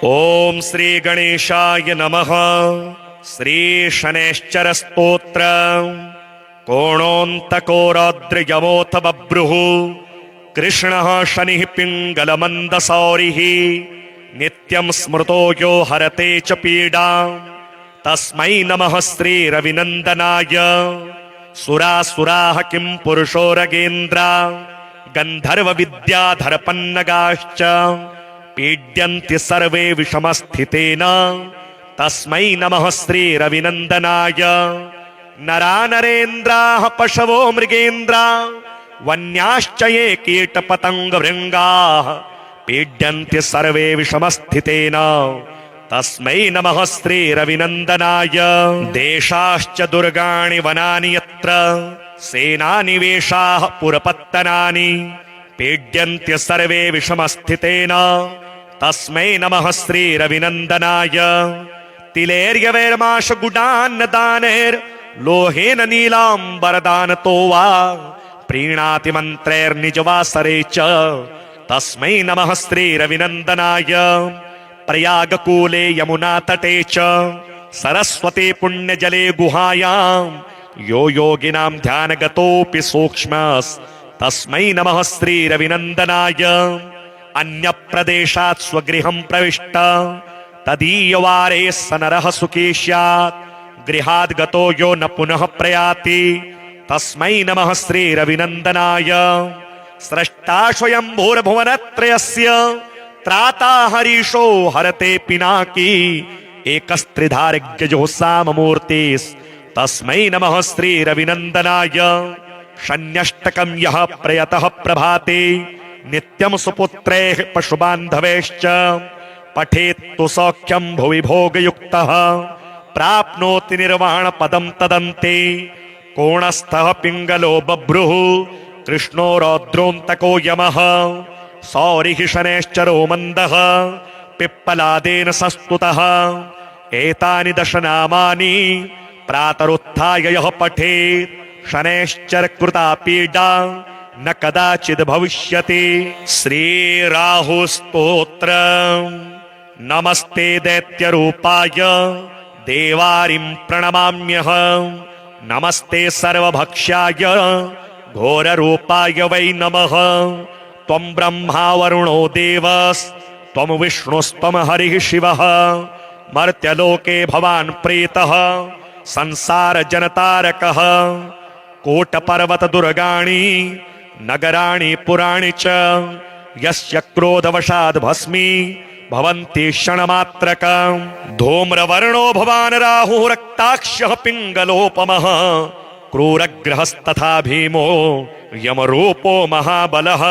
ओम श्री गणेशाय नमः। श्री शनैश्चर स्तोत्र। कोणोन्तको रौद्रयमोऽथ बभ्रुः कृष्णः शनिः पिङ्गलमन्दसौरिः नित्यं स्मृतो यो हरते च पीडाम् तस्मै नमः श्रीरविनन्दनाय। सुरासुराः किं पुरुषोरगेन्द्रा गन्धर्वविद्याधरपन्नगाश्च पीड्यन्ति सर्वे विषमस्थितेन तस्मै नमः श्रीरविनन्दनाय। नरानरेन्द्राः पशवो मृगेन्द्रा वन्याश्च ये कीटपतङ्गभृङ्गाः पीड्यन्ति सर्वे विषमस्थितेन तस्मै नमः श्रीरविनन्दनाय। देशाश्च दुर्गाणि वनानि यत्र सेनानिवेशाः पुरपत्तनानि पीड्यन्ति सर्वे विषमस्थितेन तस्मै नमः श्रीरविनन्दनाय। तिलेर्यवैर्माशगुडान्नदानैर्लोहेन नीलाम्बरदानतो वा प्रीणाति मन्त्रैर्निजवासरे च तस्मै नमः श्रीरविनन्दनाय। प्रयागकूले यमुनातटे च सरस्वती पुण्यजले गुहायां यो योगिनां ध्यानगतोऽपि सूक्ष्मस्तस्मै नमः श्रीरविनन्दनाय। अन्यप्रदेशात् स्वगृहं प्रविष्ट तदीयवारे स नरः सुखी स्यात् गृहाद् गतो यो न पुनः प्रयाति तस्मै नमः श्रीरविनन्दनाय। स्रष्टा स्वयंभूर्भुवनत्रयस्य त्राता हरीशो हरते पिनाकी एकस्त्रिधारिज्ञजो साममूर्तिस्तस्मै नमः श्रीरविनन्दनाय। शन्यष्टकं यः प्रयतः प्रभाते नित्यं सुपुत्रैः पशुबान्धवैश्च पठेत्तु सौख्यं भुवि भोगयुक्तः प्राप्नोति निर्वाणपदं तदन्ते। कोणस्थः पिङ्गलो बभ्रुः कृष्णो रौद्रोऽन्तको यमः सौरिः शनैश्चरो मन्दः पिप्पलादेन संस्तुतः। एतानि दशनामानि प्रातरुत्थाय यः पठेत् शनैश्चरकृता पीडा न कदाचिद् भविष्यति। श्रीराहुस्तोत्र। नमस्ते दैत्यरूपाय देवारिं प्रणमाम्यहं नमस्ते सर्वभक्ष्याय घोररूपाय वै नमः। त्वं ब्रह्मा वरुणो देवस्त्वं विष्णुस्त्वं हरिः शिवः मर्त्यलोके भवान् प्रीतः संसारजनतारकः। कोटपर्वतदुर्गाणि नगराणि पुराणि च यस्य क्रोधवशाद् भस्मी भवन्ति क्षणमात्रकम्। धूम्रवर्णो भवान् राहुः रक्ताक्षः पिङ्गलोपमः क्रूरग्रहस्तथा भीमो यमरूपो महाबलः।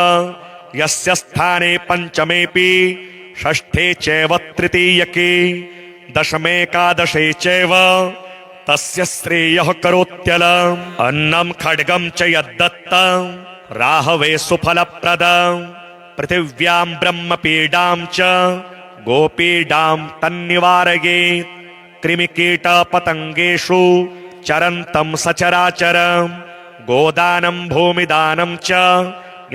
यस्य स्थाने पञ्चमेऽपि षष्ठे चैव तृतीयके दशमेकादशे चैव तस्य श्रेयः करोत्यलम्। अन्नं खड्गं च यद्दत्तं राहवे सुफलप्रदम् पृथिव्यां ब्रह्मपीडां च गोपीडां तन्निवारयेत्। कृमिकीटपतङ्गेषु चरन्तं सचराचरम् गोदानं भूमिदानं च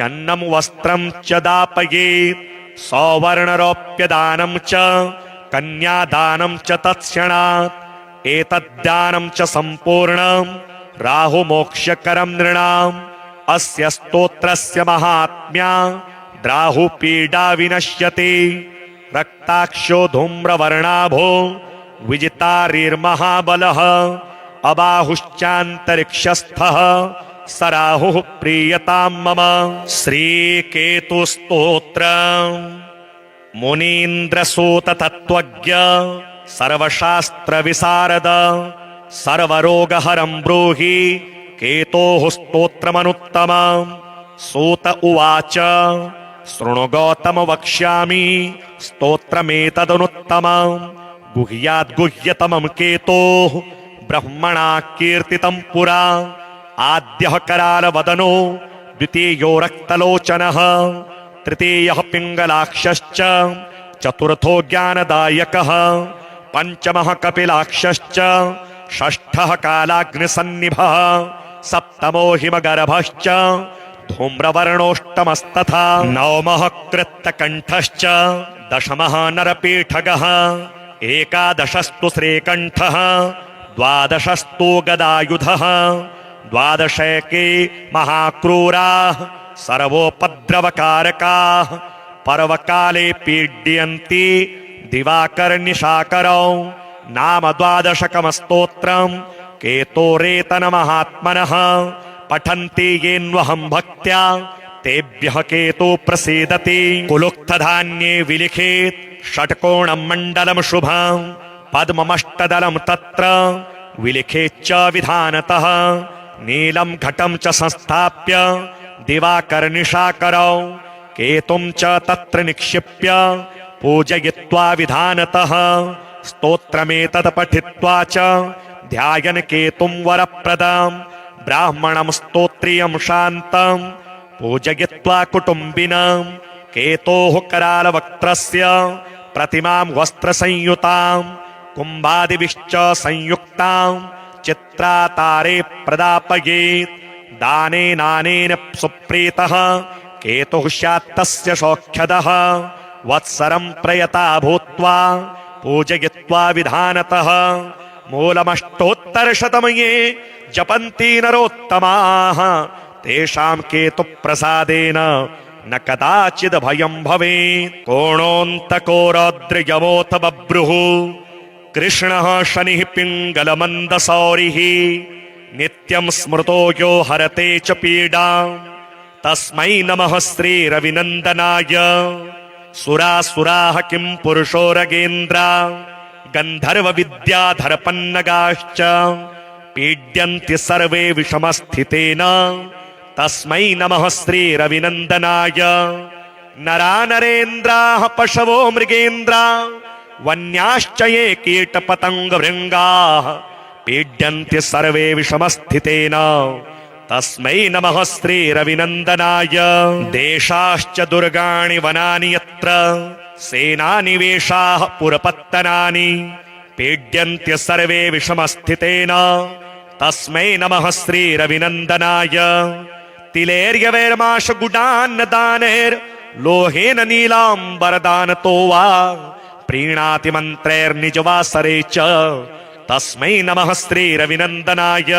अन्नं वस्त्रं च दापयेत्। सौवर्णरौप्यदानं च कन्यादानं च तत्क्षणात् एतद्दानं च सम्पूर्णं राहुमोक्षकरं नृणाम्। अस्य स्तोत्रस्य महात्म्या द्राहुपीडा विनश्यति। रक्ताक्षो धूम्रवर्णाभो विजितारिर्महाबलः अबाहुश्चान्तरिक्षस्थः स राहुः प्रीयतां मम। श्रीकेतुस्तोत्र। मुनीन्द्रसूततत्त्वज्ञ सर्वशास्त्रविशारद सर्वरोगहरं ब्रूहि केतोः स्तोत्रमनुत्तमम्। सूत उवाच शृणु गौतम वक्ष्यामि स्तोत्रमेतदनुत्तमम्। गुह्याद्गुह्यतमं केतोः ब्रह्मणा कीर्तितं पुरा। आद्यः करालवदनो द्वितीयो रक्तलोचनः तृतीयः पिङ्गलाक्षश्च चतुर्थो ज्ञानदायकः पञ्चमः कपिलाक्षश्च षष्ठः कालाग्निसन्निभः सप्तमो हिमगर्भश्च धूम्रवर्णोष्टमस्तथा नवमः कृत्तकण्ठश्च दशमः नरपीठगः, एकादशस्तु श्रीकण्ठः, द्वादशस्तु गदायुधः, द्वादशैके महाक्रूराः सर्वोपद्रवकारकाः, पर्वकाले पीड्यन्ति दिवाकरनिशाकरौ। नाम द्वादशकमस्तोत्रम् केतोरेतनमहात्मनः, पठन्ति येन्वहं भक्त्या तेभ्यः केतो प्रसीदति। कुलुक्तधान्ये विलिखेत् षट्कोणं मण्डलं शुभं, पद्ममष्टदलं तत्र विलिखेच्च विधानतः। नीलं घटं च संस्थाप्य दिवाकरनिशाकरौ, केतुं च तत्र निक्षिप्य पूजयित्वा विधानतः। स्तोत्रमेतत् पठित्वा च ध्यायन् केतुं वरप्रदं, ब्राह्मणं स्तोत्रियं शान्तं पूजयित्वा कुटुम्बिनं। केतोः करालवक्त्रस्य प्रतिमां वस्त्रसंयुतां, कुम्भादिभिश्च संयुक्तां चित्रातारे प्रदापयेत्। दानेनानेन सुप्रीतः केतुः स्यात्तस्य सौख्यदः, वत्सरं प्रयता भूत्वा पूजयित्वा विधानतः। मूलमष्टोत्तरशतमये जपन्ति नरोत्तमाः, तेषां केतुप्रसादेन न कदाचिद् भयं भवेत्। कोणोऽन्तको रौद्रयमोऽथ बभ्रुः, कृष्णः शनिः पिङ्गलमन्दसौरिः। नित्यं स्मृतो यो हरते च पीडां, तस्मै नमः श्रीरविनन्दनाय। सुरासुराः किं पुरुषो रगेन्द्रा, गन्धर्वविद्याधरपन्नगाश्च पीड्यन्ति सर्वे विषमस्थितेन, तस्मै नमः श्रीरविनन्दनाय। नरा नरेन्द्राः पशवो मृगेन्द्रा, वन्याश्च ये कीटपतङ्गभृङ्गाः पीड्यन्ति सर्वे विषमस्थितेन, तस्मै नमः श्रीरविनन्दनाय। देशाश्च दुर्गाणि वनानि यत्र सेनानिवेशाः पुरपत्तनानि पीड्यन्ति सर्वे विषमस्थितेन, तस्मै नमः श्रीरविनन्दनाय। तिलेर्यवैर्माशगुडान्नदानैर्लोहेन नीलाम्बरदानतो वा प्रीणाति मन्त्रैर्निजवासरे च, तस्मै नमः श्रीरविनन्दनाय।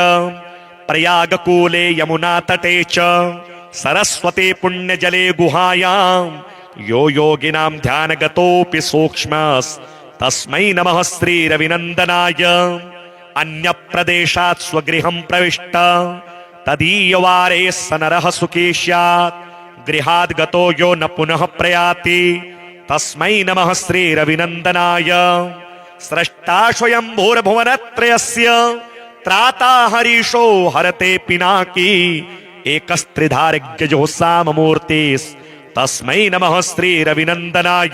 प्रयागकूले यमुनातटे च सरस्वती पुण्यजले गुहायां यो योगिनां ध्यानगतोऽपि सूक्ष्मस्तस्मै नमः श्रीरविनन्दनाय। अन्यप्रदेशात् स्वगृहं प्रविष्ट तदीयवारे स नरः सुखी स्यात्, गृहाद् गतो यो न पुनः प्रयाति, तस्मै नमः श्रीरविनन्दनाय। स्रष्टा स्वयंभूर्भुवनत्रयस्य त्राता हरीशो हरते पिनाकी, एकस्त्रिधारिज्ञजो साममूर्तिस्तस्मै नमः श्रीरविनन्दनाय।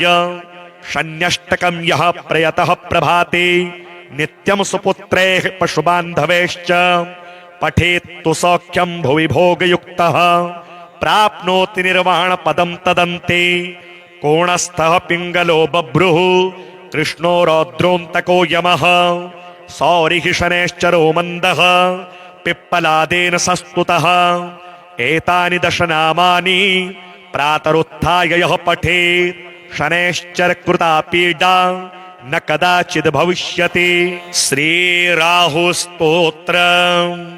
शन्यष्टकं यः प्रयतः प्रभाते नित्यं सुपुत्रैः पशुबान्धवैश्च, पठेत्तु सौख्यं भुवि भोगयुक्तः, प्राप्नोति निर्वाणपदं तदन्ते। कोणस्थः पिङ्गलो बभ्रुः, कृष्णो रौद्रोऽन्तको यमः, सौरिः शनैश्चरो मन्दः, पिप्पलादेन संस्तुतः। एतानि दशनामानि प्रातरुत्थाय यः पठेत्, शनैश्चरकृता पीडा न कदाचिद् भविष्यति। श्रीराहुस्तोत्रम्।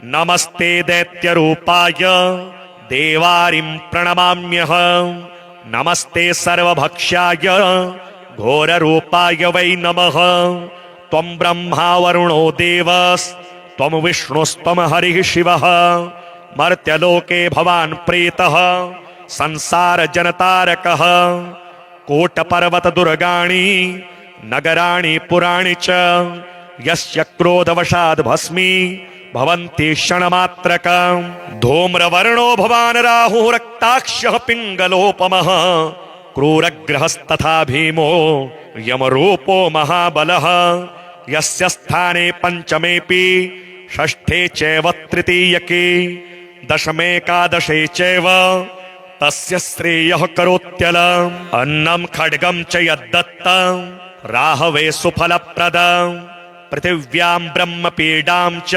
नमस्ते दैत्यरूपाय देवारिं प्रणमाम्यहम्, नमस्ते सर्वभक्ष्याय घोररूपाय वै नमः। त्वं ब्रह्मा वरुणो देवस्त्वं विष्णुस्त्वं हरिः शिवः, मर्त्यलोके भवान् प्रीतः संसारजनतारकः। कोटपर्वतदुर्गाणि नगराणि पुराणि च यस्य क्रोधवशाद् भस्मी भवन्ति क्षणमात्रकम्। धूम्रवर्णो भवान् राहुः रक्ताक्षः पिङ्गलोपमः, क्रूरग्रहस्तथा भीमो यमरूपो महाबलः। यस्य स्थाने पञ्चमेऽपि षष्ठे चैव तृतीयके दशमेकादशे चैव तस्य श्रेयः करोत्यलम्। अन्नं खड्गं च यद्दत्तं राहवे सुफलप्रदं, पृथिव्यां ब्रह्मपीडां च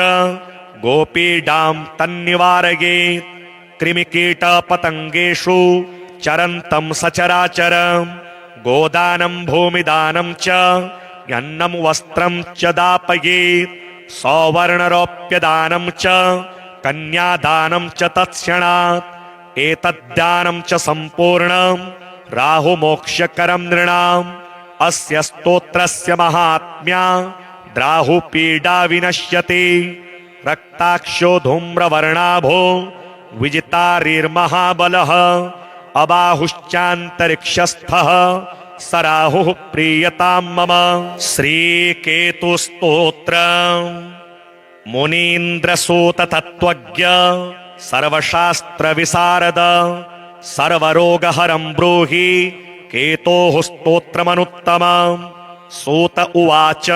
गोपीडां तन्निवारयेत्। कृमिकीटपतङ्गेषु चरन्तं सचराचरम् गोदानं भूमिदानं च अन्नं वस्त्रं च दापयेत् सौवर्णरोप्यदानं च कन्यादानं च तत्क्षणात् एतद्दानं च सम्पूर्णं राहुमोक्षकरं नृणाम् अस्य स्तोत्रस्य महात्म्या राहुपीडा विनश्यति रक्ताक्षो धूम्रवर्णाभो विजितारिर्महाबलः अबाहुश्चान्तरिक्षस्थः स राहुः प्रीयतां मम। श्रीकेतुस्तोत्र मुनीन्द्रसूत तत्त्वज्ञ सर्वशास्त्र विशारद सर्वरोगहरं ब्रूहि केतोः स्तोत्रमनुत्तमम्। सूत उवाच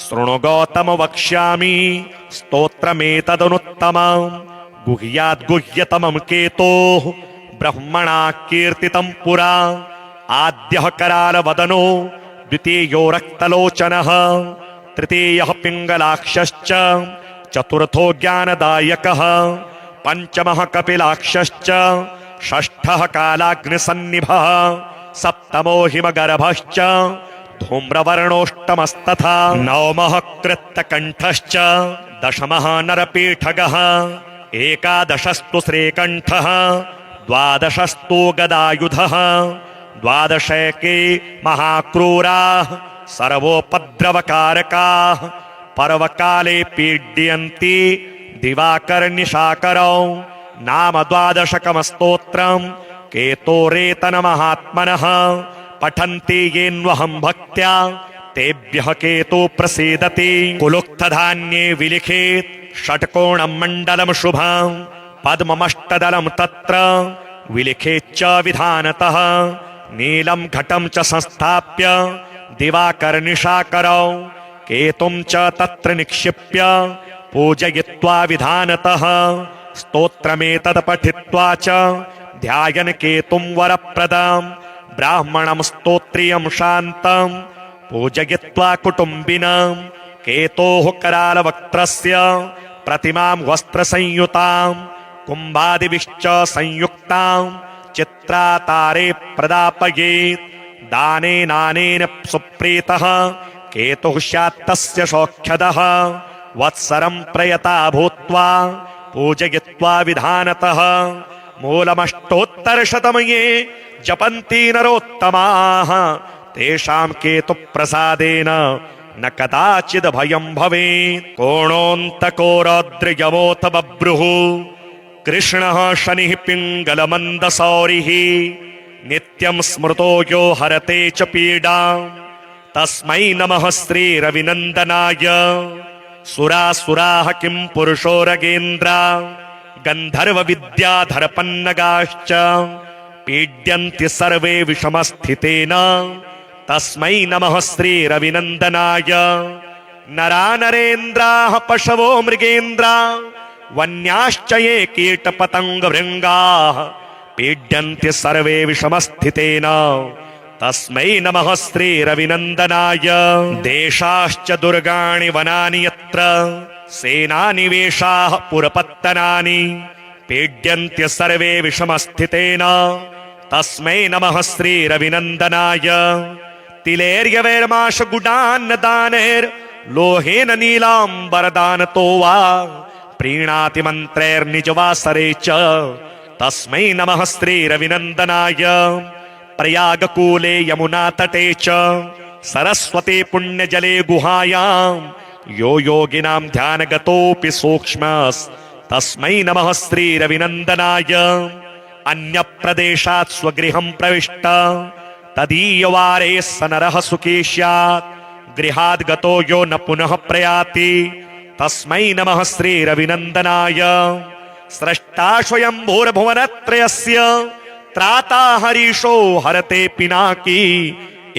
शृणु गौतम वक्ष्यामि स्तोत्रमेतदनुत्तमम्। गुह्याद्गुह्यतमं केतोः ब्रह्मणा कीर्तितं पुरा। आद्यः करालवदनो द्वितीयो रक्तलोचनः तृतीयः पिङ्गलाक्षश्च चतुर्थो ज्ञानदायकः पञ्चमः कपिलाक्षश्च षष्ठः कालाग्निसन्निभः सप्तमो हिमगर्भश्च धूम्रवर्णोष्टमस्तथा नवमः कृत्तकण्ठश्च दशमः नरपीठगः एकादशस्तु श्रीकण्ठः द्वादशस्तु गदायुधः द्वादशैके महाक्रूराः सर्वोपद्रवकारकाः पर्वकाले पीड्यन्ति दिवाकरनिशाकरौ नाम द्वादशकमस्तोत्रम् केतोरेतनमहात्मनः पठन्ति येन्वहं भक्त्या तेभ्यः केतु प्रसीदति। कुलुक्तधान्ये विलिखेत् षट्कोणं मण्डलं शुभं पद्ममष्टदलं तत्र विलिखेच्च विधानतः नीलं घटं च संस्थाप्य दिवाकरनिशाकरौ केतुं च तत्र निक्षिप्य पूजयित्वा विधानतः स्तोत्रमेतत् पठित्वा च ध्यायन् केतुं वरप्रदम् ब्राह्मणं स्तोत्रियं शान्तं पूजयित्वा कुटुम्बिनं केतोः करालवक्त्रस्य प्रतिमां वस्त्रसंयुतां कुम्भादिभिश्च संयुक्तां चित्रातारे प्रदापयेत्। दानेनानेन सुप्रीतः केतुः स्यात्तस्य सौख्यदः वत्सरं प्रयता भूत्वा पूजयित्वा विधानतः मूलमष्टोत्तरशतमये जपन्ति नरोत्तमाः तेषां केतुप्रसादेन न कदाचिद् भयं भवेत्। कोणोऽन्तको रौद्रयमोऽथ बभ्रुः कृष्णः शनिः पिङ्गलमन्दसौरिः नित्यं स्मृतो यो हरते च पीडाम् तस्मै नमः श्रीरविनन्दनाय। सुरासुराः किं पुरुषो रगेन्द्रा गन्धर्वविद्याधरपन्नगाश्च पीड्यन्ति सर्वे विषमस्थितेन तस्मै नमः श्रीरविनन्दनाय। नरा नरेन्द्राः पशवो मृगेन्द्रा वन्याश्च ये कीटपतङ्गभृङ्गाः पीड्यन्ति सर्वे विषमस्थितेन तस्मै नमः श्रीरविनन्दनाय। देशाश्च दुर्गाणि वनानि यत्र सेनानिवेशाः पुरपत्तनानि पीड्यन्ति सर्वे विषमस्थितेन तस्मै नमः श्रीरविनन्दनाय। तिलेर्यवैर्माशगुडान्नदानैर्लोहेन नीलाम्बरदानतो वा प्रीणाति मन्त्रैर्निजवासरे च तस्मै नमः श्रीरविनन्दनाय। प्रयागकूले यमुनातटे च सरस्वती पुण्यजले गुहायां यो योगिनां ध्यानगतोऽपि सूक्ष्मस्तस्मै नमः श्रीरविनन्दनाय। अन्यप्रदेशात् स्वगृहं प्रविष्ट तदीयवारे स नरः सुखी स्यात् गृहाद् गतो यो न पुनः प्रयाति तस्मै नमः श्रीरविनन्दनाय। स्रष्टा स्वयंभूर्भुवनत्रयस्य त्राता हरीशो हरते पिनाकी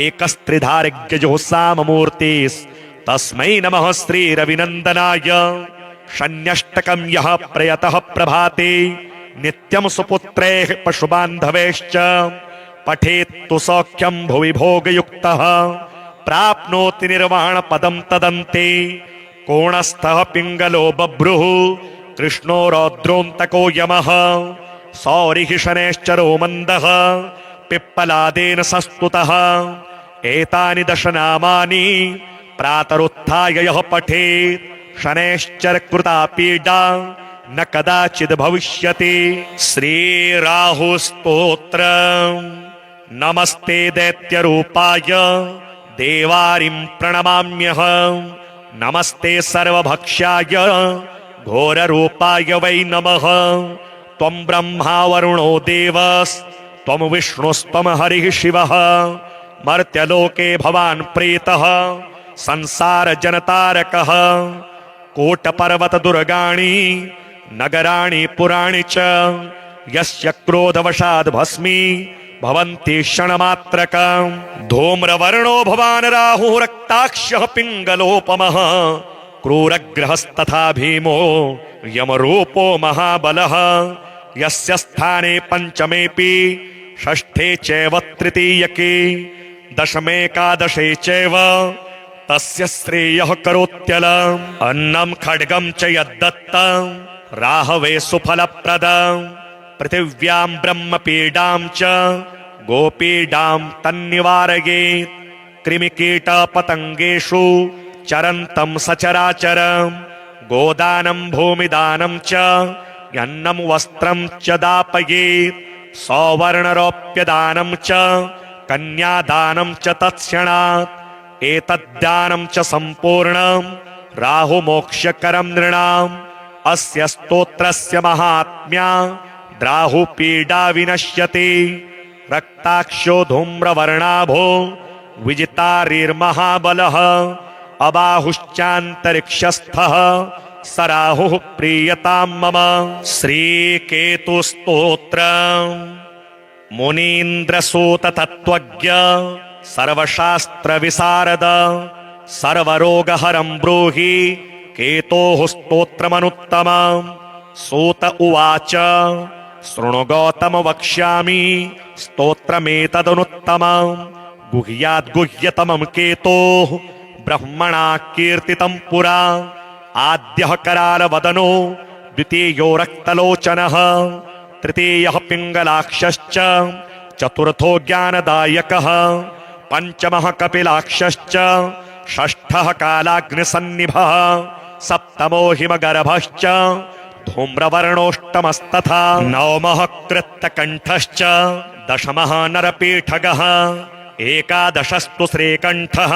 एकस्त्रिधारिज्ञजो साममूर्तिस्तस्मै नमः श्रीरविनन्दनाय। शन्यष्टकं यः प्रयतः प्रभाते नित्यं सुपुत्रैः पशुबान्धवैश्च पठेत्तु सौख्यं भुवि भोगयुक्तः प्राप्नोति निर्वाणपदं तदन्ते। कोणस्थः पिङ्गलो बभ्रुः कृष्णो रौद्रोऽन्तको यमः सौरिः शनैश्चरो मन्दः पिप्पलादेन संस्तुतः। एतानि दशनामानि प्रातरुत्थाय यः पठेत् शनैश्चरकृता पीडा न कदाचिद् भविष्यति। श्रीराहुस्तोत्रम्। नमस्ते दैत्यरूपाय देवारिं प्रणमाम्यहं। नमस्ते सर्वभक्ष्याय घोररूपाय वै नमः। त्वं ब्रह्मा वरुणो देवस्त्वं विष्णुस्त्वं हरिः शिवः। मर्त्यलोके भवान् प्रीतः संसारजनतारकः। कोटपर्वतदुर्गाणि नगराणि पुराणि च यस्य क्रोधवशाद् भस्मी भवन्ति क्षणमात्रकम्। धूम्रवर्णो भवान् राहुः रक्ताक्षः पिङ्गलोपमः। क्रूरग्रहस्तथा भीमो यमरूपो महाबलः। यस्य स्थाने पञ्चमेऽपि षष्ठे चैव तृतीयके दशमेकादशे चैव तस्य श्रेयः करोत्यलम्। अन्नं खड्गं च यद्दत्तं राहवे सुफलप्रदम्। पृथिव्यां ब्रह्मपीडां च गोपीडां तन्निवारयेत्। कृमिकीटपतङ्गेषु चरन्तं सचराचरम्। गोदानं भूमिदानं च अन्नं वस्त्रं च दापयेत्। सौवर्णरौप्यदानं च कन्यादानं च तत्क्षणात्। एतद्दानं च सम्पूर्णं राहुमोक्षकरं नृणाम्। अस्य स्तोत्रस्य महात्म्या द्राहुपीडा विनश्यति। रक्ताक्षो धूम्रवर्णाभो विजितारिर्महाबलः। अबाहुश्चान्तरिक्षस्थः स राहुः प्रीयतां मम। श्रीकेतुस्तोत्रम्। मुनीन्द्रसूततत्त्वज्ञ सर्वशास्त्रविशारद सर्वरोगहरं ब्रूहि केतोः स्तोत्रमनुत्तमम्। सूत उवाच शृणु गौतम वक्ष्यामि स्तोत्रमेतदनुत्तमम्। गुह्याद्गुह्यतमं केतोः ब्रह्मणा कीर्तितं पुरा। आद्यः करालवदनो द्वितीयो रक्तलोचनः तृतीयः पिङ्गलाक्षश्च चतुर्थो ज्ञानदायकः पञ्चमः कपिलाक्षश्च षष्ठः कालाग्निसन्निभः सप्तमो हिमगर्भश्च धूम्रवर्णोष्टमस्तथा नवमः कृत्तकण्ठश्च दशमः नरपीठगः एकादशस्तु श्रीकण्ठः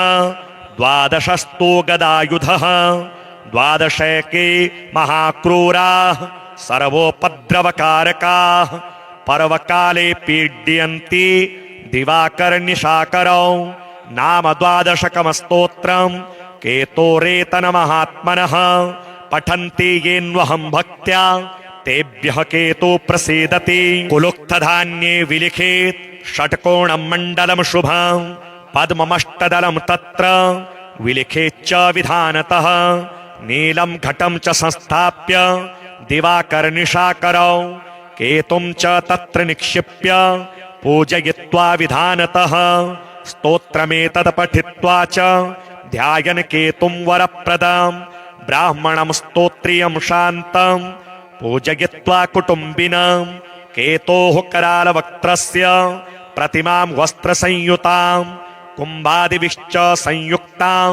द्वादशस्तु गदायुधः द्वादशैके महाक्रूराः सर्वोपद्रवकारकाः पर्वकाले पीड्यन्ति दिवाकरनिशाकरौ नाम द्वादशकमस्तोत्रम् केतोरेतनमहात्मनः पठन्ति येन्वहं भक्त्या तेभ्यः केतु प्रसीदति कुलुक्तधान्ये विलिखेत् षट्कोणं मण्डलं शुभं पद्ममष्टदलं तत्र विलिखेच्च विधानतः नीलं घटं च संस्थाप्य दिवाकरनिशाकरौ केतुं च तत्र निक्षिप्य पूजयित्वा विधानतः स्तोत्रमेतत् पठित्वा च ध्यायन् केतुं वरप्रदम् ब्राह्मणं स्तोत्रियं शान्तं पूजयित्वा कुटुम्बिनं केतोः करालवक्त्रस्य प्रतिमां वस्त्रसंयुतां कुम्भादिभिश्च संयुक्तां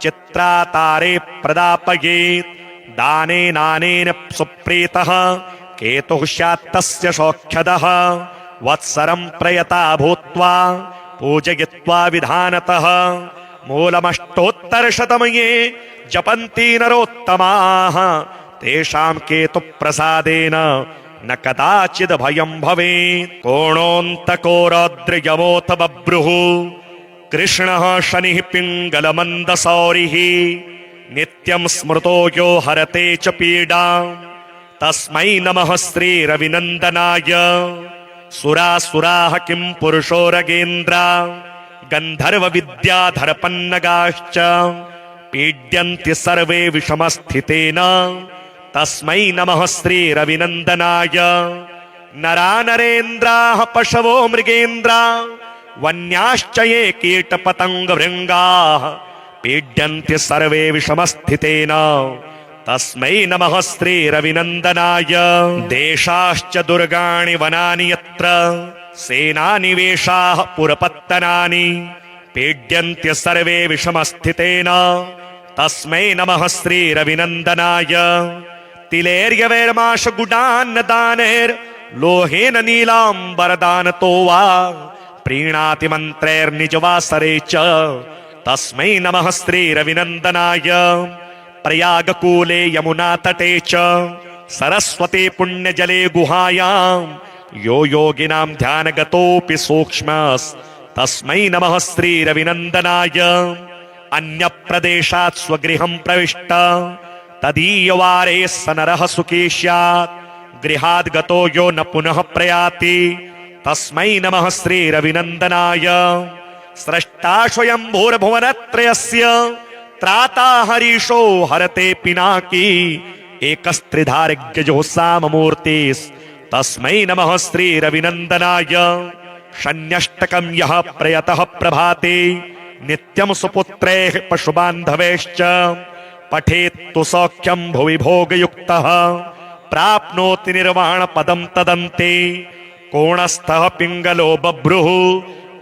चित्रातारे प्रदापयेत् दानेनानेन सुप्रीतः केतुः स्यात्तस्य सौख्यदः वत्सरं प्रयता भूत्वा पूजयित्वा विधानतः मूलमष्टोत्तरशतमये जपन्ति नरोत्तमाः तेषां केतुप्रसादेन न कदाचिद् भयं भवेत् कोणोऽन्तको रौद्रयमोऽथ बभ्रुः कृष्णः शनिः पिङ्गलमन्दसौरिः नित्यं स्मृतो यो हरते च पीडां तस्मै नमः श्रीरविनन्दनाय सुरासुराः किं पुरुषो रगेन्द्रा गन्धर्वविद्याधरपन्नगाश्च पीड्यन्ति सर्वे विषमस्थितेन तस्मै नमः श्रीरविनन्दनाय नरा नरेन्द्राः पशवो मृगेन्द्रा वन्याश्च ये कीटपतङ्गभृङ्गाः पीड्यन्ति सर्वे विषमस्थितेन तस्मै नमः श्रीरविनन्दनाय देशाश्च दुर्गाणि वनानि यत्र सेनानिवेशाः पुरपत्तनानि पीड्यन्त्य सर्वे विषमस्थितेन तस्मै नमः श्रीरविनन्दनाय तिलेर्यवैर्माशगुडान्नदानैर्लोहेन नीलाम्बरदानतो वा प्रीणाति मन्त्रैर्निजवासरे च तस्मै नमः श्रीरविनन्दनाय प्रयागकूले यमुनातटे च सरस्वती पुण्यजले गुहायां यो योगिनां ध्यानगतोऽपि सूक्ष्मस्तस्मै नमः श्रीरविनन्दनाय अन्यप्रदेशात् स्वगृहं प्रविष्ट तदीयवारे स नरः सुखी स्यात् गृहाद् गतो यो न पुनः प्रयाति तस्मै नमः श्रीरविनन्दनाय स्रष्टा स्वयंभूर्भुवनत्रयस्य त्राता हरीशो हरते पिनाकी एकस्त्रिधारिज्ञजो साममूर्तिस्तस्मै नमः श्रीरविनन्दनाय शन्यष्टकं यः प्रयतः प्रभाते नित्यं सुपुत्रैः पशुबान्धवैश्च पठेत्तु सौख्यं भुवि भोगयुक्तः प्राप्नोति निर्वाणपदं तदन्ते कोणस्थः पिङ्गलो बभ्रुः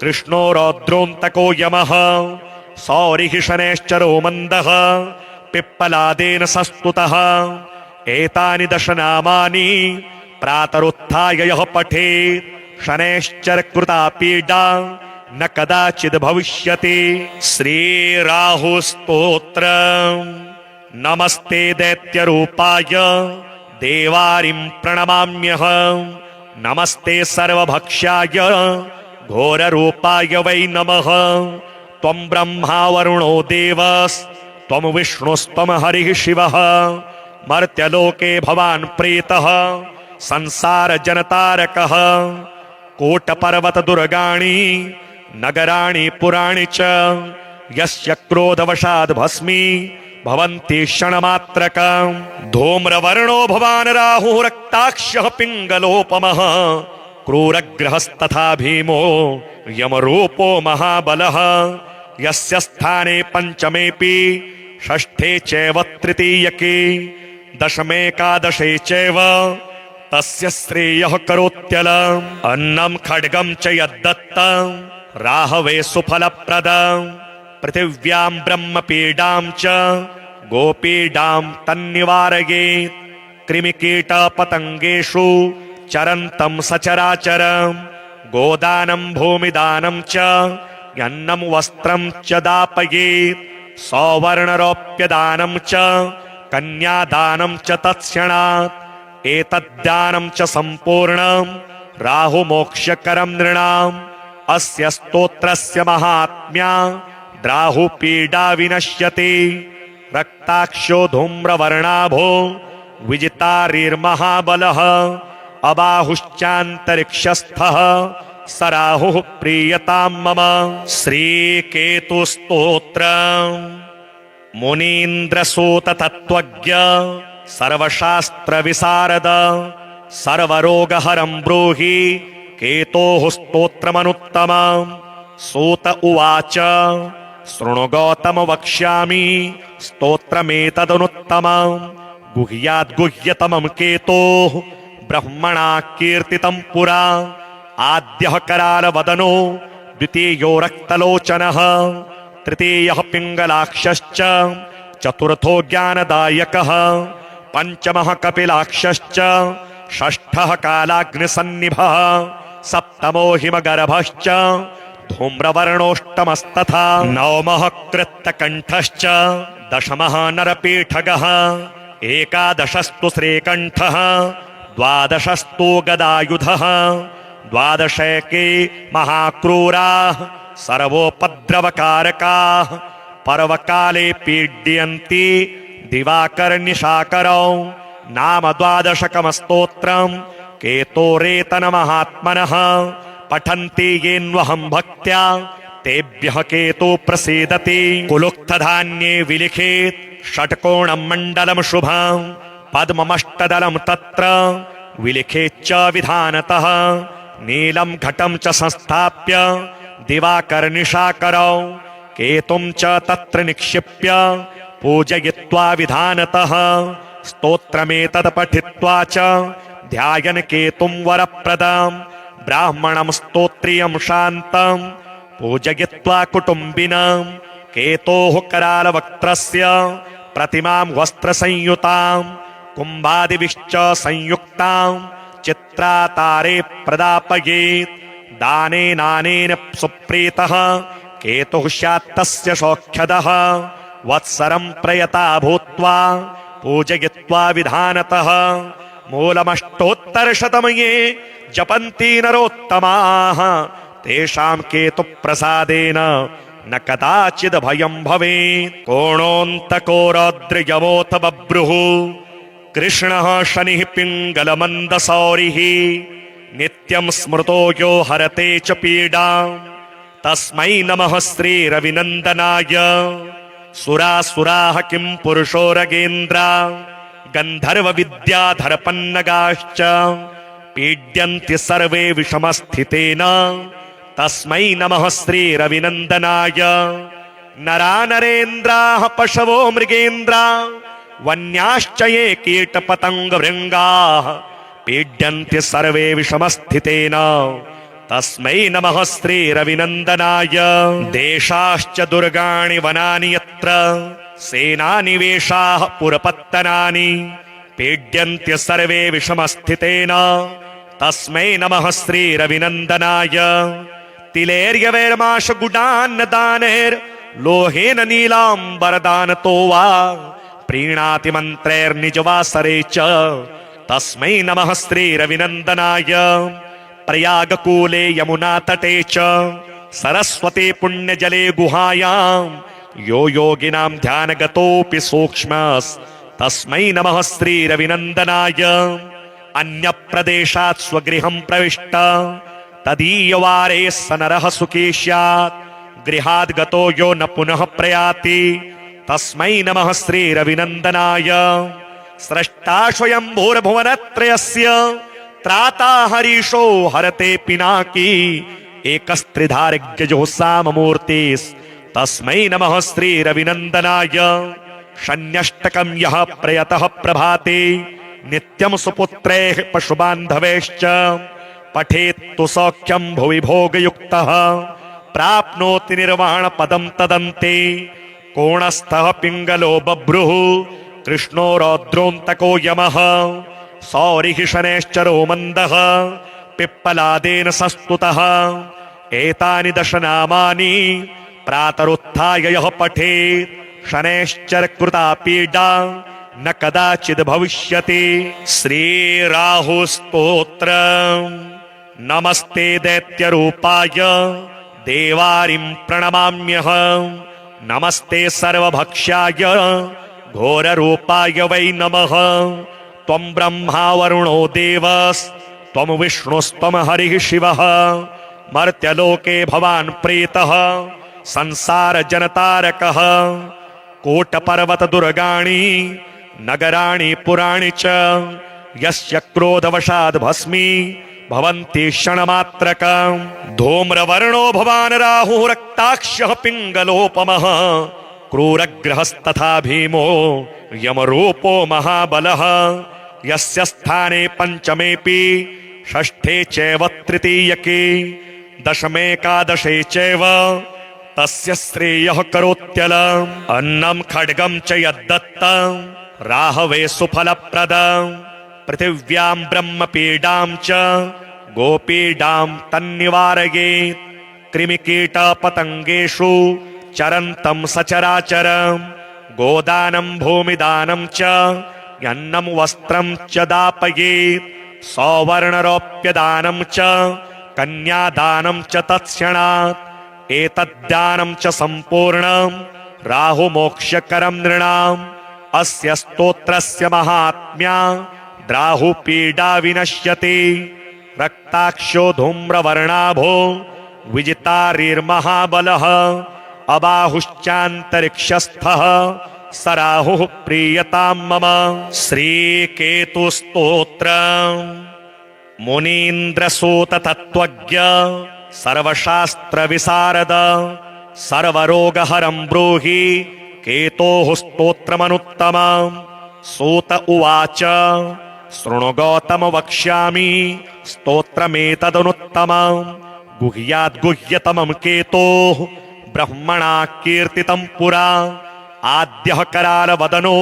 कृष्णो रौद्रोऽन्तको यमः सौरिः शनैश्चरो मन्दः पिप्पलादेन संस्तुतः एतानि दशनामानि प्रातरुत्थाय यः पठेत् शनैश्चर कृता पीडा न कदाचिद् भविष्यति। श्रीराहुस्तोत्रम्। नमस्ते दैत्यरूपाय देवारिं प्रणमाम्यहम्। नमस्ते सर्वभक्ष्याय घोररूपाय वै नमः। त्वं ब्रह्मा वरुणो देवस्त्वं विष्णुस्त्वं हरिः शिवः। मर्त्यलोके भवान् प्रीतः संसारजनतारकः। कोटपर्वतदुर्गाणि नगराणि पुराणि च यस्य क्रोधवशाद् भस्मी भवन्ति क्षणमात्रकम्। धूम्रवर्णो भवान् राहुः रक्ताक्षः पिङ्गलोपमः। क्रूरग्रहस्तथा भीमो यमरूपो महाबलः। यस्य स्थाने पञ्चमेऽपि षष्ठे चैव तृतीयके दशमेकादशे चैव तस्य श्रेयः करोत्यलम्। अन्नं खड्गं च यद्दत्तं राहवे सुफलप्रदम्। पृथिव्यां ब्रह्मपीडां च गोपीडां तन्निवारयेत्। कृमिकीटपतङ्गेषु चरन्तं सचराचरम्। गोदानं भूमिदानं च अन्नं वस्त्रं च दापयेत्। सौवर्णरौप्यदानं च कन्यादानं च तत्क्षणात्। एतद्दानं च सम्पूर्णं राहुमोक्षकरं नृणाम्। अस्य स्तोत्रस्य महात्म्या राहुपीडा विनश्यति। रक्ताक्षो धूम्रवर्णाभो विजितारिर्महाबलः। अबाहुश्चान्तरिक्षस्थः स राहुः प्रीयतां मम। श्रीकेतुस्तोत्रम्। मुनीन्द्रसूत तत्त्वज्ञ सर्वशास्त्र विशारद सर्वरोगहरं ब्रूहि केतोः स्तोत्रमनुत्तमम्। सूत उवाच शृणु गौतम वक्ष्यामि स्तोत्रमेतदनुत्तमम्। गुह्याद्गुह्यतमं केतोः ब्रह्मणा कीर्तितं पुरा। आद्यः करालवदनो द्वितीयो रक्तलोचनः तृतीयः पिङ्गलाक्षश्च चतुर्थो ज्ञानदायकः पंचमः कपिलाक्षश्च षष्ठः कालाग्निसन्निभः सप्तमो हिमगर्भश्च धूम्रवर्णोष्टमस्तथा नवमः कृत्तकण्ठश्च दशमः नरपीठगः एकादशस्तु श्रीकण्ठः द्वादशस्तु गदायुधः द्वादशैके महाक्रूराः सर्वोपद्रवकारकाः पर्वकाले पीड्यन्ति दिवाकरनिशाकरौ नाम द्वादशकमस्तोत्रम् केतोरेतनमहात्मनः पठन्ति येन्वहं भक्त्या तेभ्यः केतु प्रसीदति कुलुक्तधान्ये विलिखेत् षट्कोणं मण्डलं शुभं पद्ममष्टदलं तत्र विलिखेच्च विधानतः नीलं घटं च संस्थाप्य दिवाकरनिशाकरौ केतुं च तत्र निक्षिप्य पूजयित्वा विधानतः स्तोत्रमेतत् पठित्वा च ध्यायन् केतुं वरप्रदम् ब्राह्मणं स्तोत्रियं शान्तं पूजयित्वा कुटुम्बिनं केतोः करालवक्त्रस्य प्रतिमां वस्त्रसंयुतां कुम्भादिभिश्च संयुक्तां चित्रातारे प्रदापयेत्। दानेनानेन सुप्रीतः केतुः स्यात्तस्य सौख्यदः वत्सरं प्रयता भूत्वा पूजयित्वा विधानतः मूलमष्टोत्तरशतमये जपन्ति नरोत्तमाः तेषां केतुप्रसादेन न कदाचिद् भयं भवेत्। कोणोऽन्तको रौद्रयमोऽथ बभ्रुः कृष्णः शनिः पिङ्गलमन्दसौरिः नित्यं स्मृतो यो हरते च पीडाम् तस्मै नमः श्रीरविनन्दनाय। सुरासुराः किं पुरुषो रगेन्द्रा गन्धर्वविद्याधरपन्नगाश्च पीड्यन्ति सर्वे विषमस्थितेन तस्मै नमः श्रीरविनन्दनाय। नरा नरेन्द्राः पशवो मृगेन्द्रा वन्याश्च ये कीटपतङ्गभृङ्गाः पीड्यन्ति सर्वे विषमस्थितेन तस्मै नमः श्रीरविनन्दनाय। देशाश्च दुर्गाणि वनानि यत्र सेनानिवेशाः पुरपत्तनानि पीड्यन्ति सर्वे विषमस्थितेन तस्मै नमः श्रीरविनन्दनाय। तिलेर्यवैर्माशगुडान्नदानैर्लोहेन नीलाम्बरदानतो वा प्रीणाति मन्त्रैर्निजवासरे च तस्मै नमः श्रीरविनन्दनाय। प्रयागकूले यमुनातटे च सरस्वती पुण्यजले गुहायां यो योगिनां ध्यानगतोऽपि सूक्ष्मस्तस्मै नमः श्रीरविनन्दनाय। अन्यप्रदेशात् स्वगृहं प्रविष्ट तदीयवारे स नरः सुखी स्यात् गृहाद् गतो यो न पुनः प्रयाति तस्मै नमः श्रीरविनन्दनाय। स्रष्टा स्वयंभूर्भुवनत्रयस्य त्राता हरीशो हरते पिनाकी एकस्त्रिधारिज्ञजो साममूर्तिस्तस्मै नमः श्रीरविनन्दनाय। शन्यष्टकं यः प्रयतः प्रभाते नित्यं सुपुत्रैः पशुबान्धवैश्च पठेत्तु सौख्यं भुवि भोगयुक्तः प्राप्नोति निर्वाणपदं तदन्ते। कोणस्थः पिङ्गलो बभ्रुः कृष्णो रौद्रोऽन्तको यमः सौरिः शनैश्चरो मन्दः पिप्पलादेन संस्तुतः। एतानि दशनामानि प्रातरुत्थाय यः पठेत् शनैश्चरकृता पीडा न कदाचिद् भविष्यति। श्रीराहुस्तोत्रम्। नमस्ते दैत्यरूपाय देवारिं प्रणमाम्यहं नमस्ते सर्वभक्ष्याय घोररूपाय वै नमः। त्वं ब्रह्मा वरुणो देवस्त्वं विष्णुस्त्वं हरिः शिवः मर्त्यलोके भवान् प्रीतः संसारजनतारकः। कोटपर्वतदुर्गाणि नगराणि पुराणि च यस्य क्रोधवशाद् भस्मी भवन्ति क्षणमात्रकम्। धूम्रवर्णो भवान् राहुः रक्ताक्षः पिङ्गलोपमः क्रूरग्रहस्तथा भीमो यमरूपो महाबलः। यस्य स्थाने पञ्चमेऽपि षष्ठे चैव तृतीयके दशमेकादशे चैव तस्य श्रेयः करोत्यलम्। अन्नं खड्गं च यद्दत्तं राहवे सुफलप्रदम् पृथिव्यां ब्रह्मपीडां च गोपीडां तन्निवारयेत्। कृमिकीटपतङ्गेषु चरन्तं सचराचरम् गोदानं भूमिदानं च यन्नं वस्त्रं च दापयेत्। सौवर्णरौप्यदानं च कन्यादानं च तत्क्षणात्। एतद्दानं च सम्पूर्णं राहुमोक्षकरं नृणाम्। अस्य स्तोत्रस्य महात्म्या द्राहुपीडा विनश्यति। रक्ताक्षो धूम्रवर्णाभो विजितारिर्महाबलः अबाहुश्चान्तरिक्षस्थः स राहुः प्रीयतां मम। श्रीकेतुस्तोत्रम्। मुनीन्द्रसूत तत्त्वज्ञ सर्वशास्त्रविशारद सर्वरोगहरं ब्रूहि केतोः स्तोत्रमनुत्तमम्। सूत उवाच शृणु गौतम वक्ष्यामि स्तोत्रमेतदनुत्तमम् गुह्याद्गुह्यतमं केतोः ब्रह्मणा कीर्तितं पुरा आद्यः करालवदनो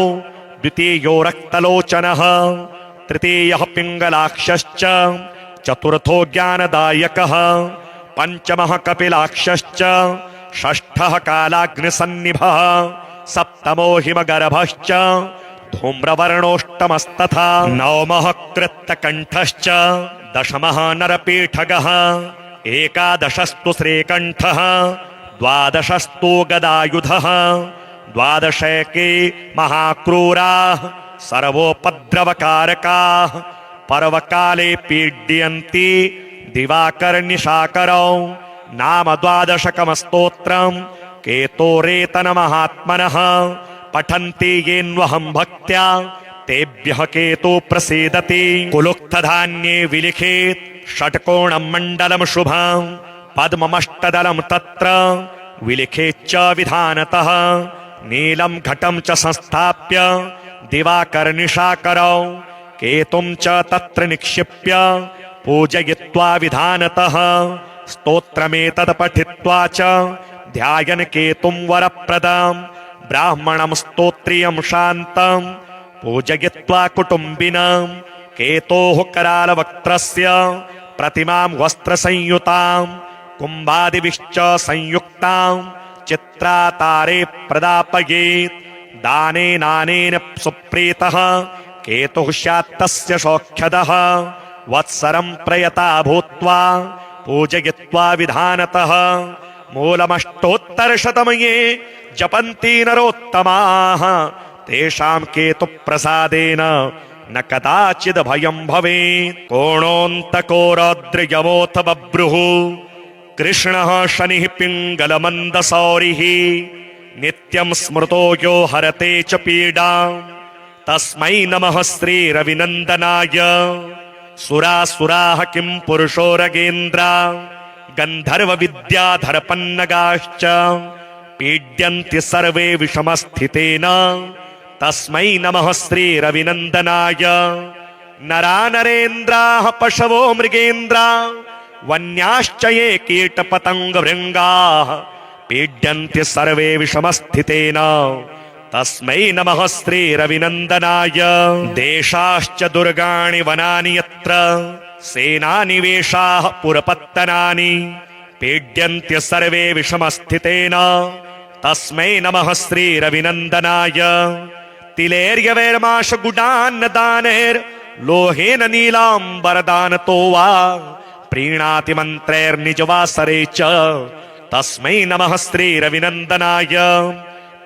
द्वितीयो रक्तलोचनः तृतीयः पिङ्गलाक्षश्च चतुर्थो ज्ञानदायकः पंचमः कपिलाक्षश्च षष्ठः कालाग्निसन्निभः सप्तमो हिमगर्भश्च धूम्रवर्णोष्टमस्तथा नवमः कृत्तकण्ठश्च दशमः नरपीठगः एकादशस्तु श्रीकण्ठः द्वादशस्तु गदायुधः द्वादशैके महाक्रूराः सर्वोपद्रवकारकाः पर्वकाले पीड्यन्ति दिवाकरनिशाकरौ नाम द्वादशकमस्तोत्रम् केतोरेतनमहात्मनः पठन्ति येन्वहं भक्त्या तेभ्यः केतो प्रसीदति कुलुक्तधान्ये विलिखेत् षट्कोणं मण्डलं शुभं पद्ममष्टदलं तत्र विलिखेच्च विधानतः नीलं घटं च संस्थाप्य दिवाकरनिशाकरौ केतुं च तत्र निक्षिप्य पूजयित्वा विधानतः स्तोत्रमेतत् पठित्वा च ध्यायन् केतुं वरप्रदं ब्राह्मणं स्तोत्रियं शान्तं पूजयित्वा कुटुम्बिनं केतोः करालवक्त्रस्य प्रतिमां वस्त्रसंयुतां कुम्भादिभिश्च संयुक्तां चित्रातारे प्रदापयेत् दानेनानेन सुप्रीतः केतुः स्यात्तस्य सौख्यदः वत्सरं प्रयता भूत्वा पूजयित्वा विधानतः मूलमष्टोत्तरशतमये जपन्ति नरोत्तमाः तेषां केतुप्रसादेन न कदाचिद् भयं भवेत् कोणोऽन्तको रौद्रयमोऽथ बभ्रुः कृष्णः शनिः पिङ्गलमन्दसौरिः नित्यं स्मृतो यो हरते च पीडां तस्मै नमः श्रीरविनन्दनाय सुरासुराः किं पुरुषो रगेन्द्रा गन्धर्वविद्याधरपन्नगाश्च पीड्यन्ति सर्वे विषमस्थितेन तस्मै नमः श्रीरविनन्दनाय नरा नरेन्द्राः पशवो मृगेन्द्रा वन्याश्च ये कीटपतङ्गभृङ्गाः पीड्यन्ति सर्वे विषमस्थितेन तस्मै नमः श्रीरविनन्दनाय देशाश्च दुर्गाणि वनानि यत्र सेनानिवेशाः पुरपत्तनानि पीड्यन्ति सर्वे विषमस्थितेन तस्मै नमः श्रीरविनन्दनाय तिलेर्यवैर्माशगुडान्नदानैर्लोहेन नीलाम्बरदानतो वा प्रीणाति मन्त्रैर्निजवासरे च तस्मै नमः श्रीरविनन्दनाय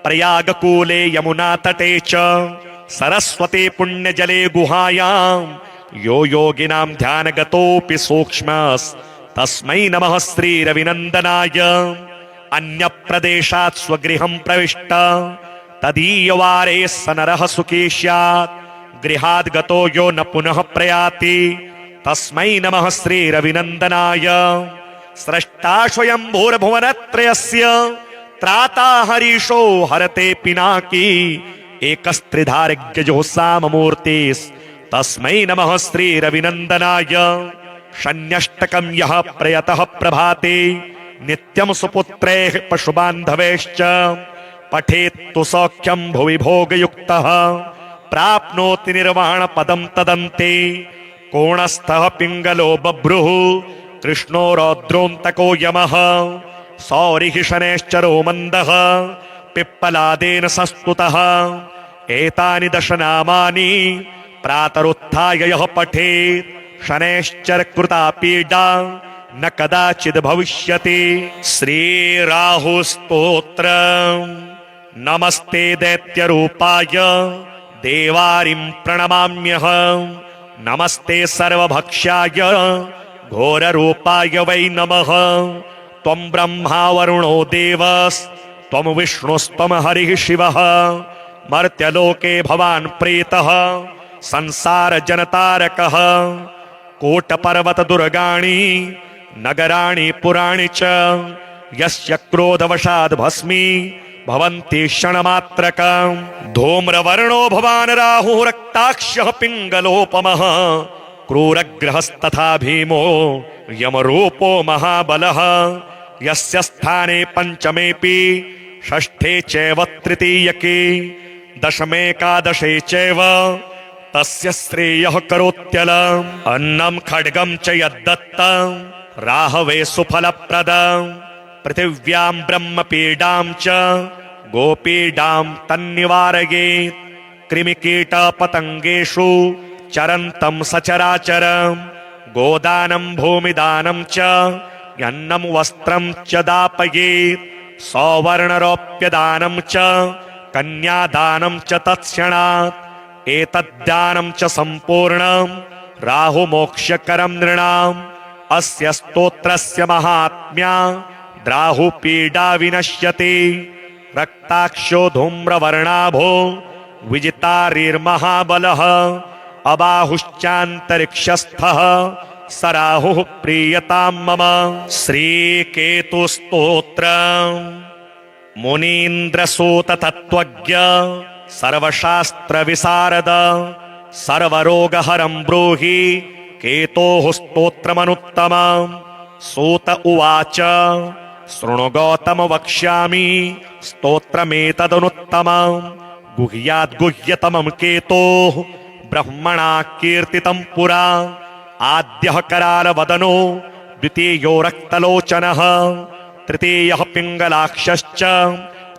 प्रयागकूले यमुनातटे च सरस्वती पुण्यजले गुहायां यो योगिनां ध्यानगतोऽपि सूक्ष्मस्तस्मै नमः श्रीरविनन्दनाय अन्यप्रदेशात् स्वगृहं प्रविष्ट तदीयवारे स नरः सुखी स्यात् गृहाद् गतो यो न पुनः प्रयाति तस्मै नमः श्रीरविनन्दनाय स्रष्टा स्वयंभूर्भुवनत्रयस्य त्राता हरीशो हरते पिनाकी एकस्त्रिधारिज्ञजो साममूर्तिस्तस्मै नमः श्रीरविनन्दनाय शन्यष्टकं यः प्रयतः प्रभाते नित्यं सुपुत्रैः पशुबान्धवैश्च पठेत्तु सौख्यं भुवि भोगयुक्तः प्राप्नोति निर्वाणपदं तदन्ते कोणस्थः पिङ्गलो बभ्रुः कृष्णो रौद्रोऽन्तको यमः सौरिः शनैश्चरो मन्दः पिप्पलादेन संस्तुतः एतानि दशनामानि प्रातरुत्थाय यः पठेत् शनैश्चर कृता पीडा न कदाचिद् भविष्यति श्रीराहुस्तोत्रम् नमस्ते दैत्यरूपाय देवारिं प्रणमाम्यहम् नमस्ते सर्वभक्ष्याय घोररूपाय वै नमः त्वं ब्रह्मा वरुणो देवस्त्वं विष्णुस्त्वं हरिः शिवः मर्त्यलोके भवान् प्रीतः संसारजनतारकः कोटपर्वतदुर्गाणि नगराणि पुराणि च यस्य क्रोधवशाद् भस्मी भवन्ति क्षणमात्रकम् धूम्रवर्णो भवान् राहुः रक्ताक्षः पिङ्गलोपमः क्रूरग्रहस्तथा भीमो यमरूपो महाबलः यस्य स्थाने पञ्चमेऽपि षष्ठे चैव तृतीयके दशमेकादशे चैव तस्य श्रेयः करोत्यलम् अन्नं खड्गं च यद्दत्तं राहवे सुफलप्रदम् पृथिव्यां ब्रह्मपीडां च गोपीडां तन्निवारयेत् कृमिकीटपतङ्गेषु चरन्तं सचराचरम् गोदानं भूमिदानं च अन्नं वस्त्रं च दापयेत् सौवर्णरौप्यदानं च कन्यादानं च तत्क्षणात् एतद्दानं च सम्पूर्णं राहुमोक्षकरं नृणाम् अस्य स्तोत्रस्य महात्म्या राहुपीडा विनश्यति रक्ताक्षो धूम्रवर्णाभो विजितारिर्महाबलः अबाहुश्चान्तरिक्षस्थः स राहुः प्रीयतां मम श्रीकेतुस्तोत्रम् मुनीन्द्रसूततत्त्वज्ञ सर्वशास्त्रविशारद सर्वरोगहरं ब्रूहि केतोः स्तोत्रमनुत्तमम् सूत उवाच शृणु गौतम वक्ष्यामि स्तोत्रमेतदनुत्तमम् गुह्याद्गुह्यतमं केतोः ब्रह्मणा कीर्तितं पुरा आद्यः करालवदनो द्वितीयो रक्तलोचनः तृतीयः पिङ्गलाक्षश्च